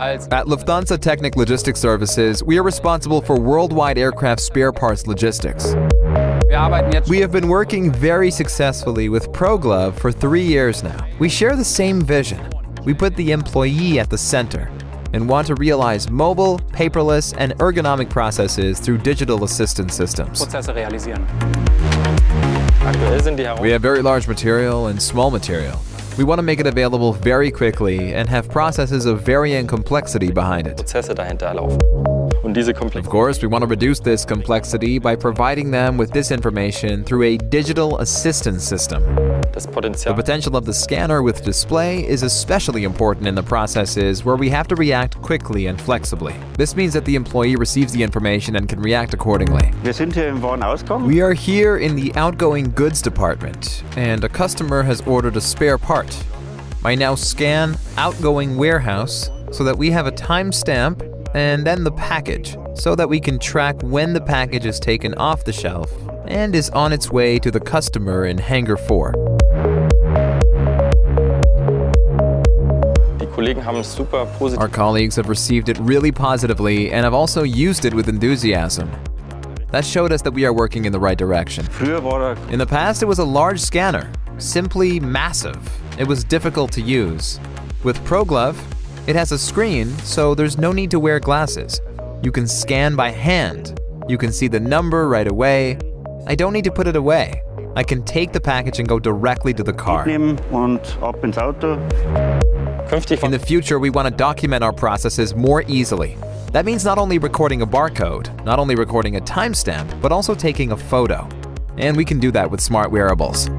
At Lufthansa Technik Logistic Services, we are responsible for worldwide aircraft spare parts logistics. We have been working very successfully with ProGlove for 3 years now. We share the same vision. We put the employee at the center and want to realize mobile, paperless, and ergonomic processes through digital assistance systems. We have very large material and small material. We want to make it available very quickly and have processes of varying complexity behind it. Of course, we want to reduce this complexity by providing them with this information through a digital assistance system. The potential of the scanner with display is especially important in the processes where we have to react quickly and flexibly. This means that the employee receives the information and can react accordingly. We are here in the outgoing goods department, and a customer has ordered a spare part. I now scan outgoing warehouse so that we have a timestamp and then the package, so that we can track when the package is taken off the shelf and is on its way to the customer in Hangar 4. Our colleagues have received it really positively and have also used it with enthusiasm. That showed us that we are working in the right direction. In the past, it was a large scanner, simply massive. It was difficult to use. With ProGlove, it has a screen, so there's no need to wear glasses. You can scan by hand. You can see the number right away. I don't need to put it away. I can take the package and go directly to the car. In the future, we want to document our processes more easily. That means not only recording a barcode, not only recording a timestamp, but also taking a photo. And we can do that with smart wearables.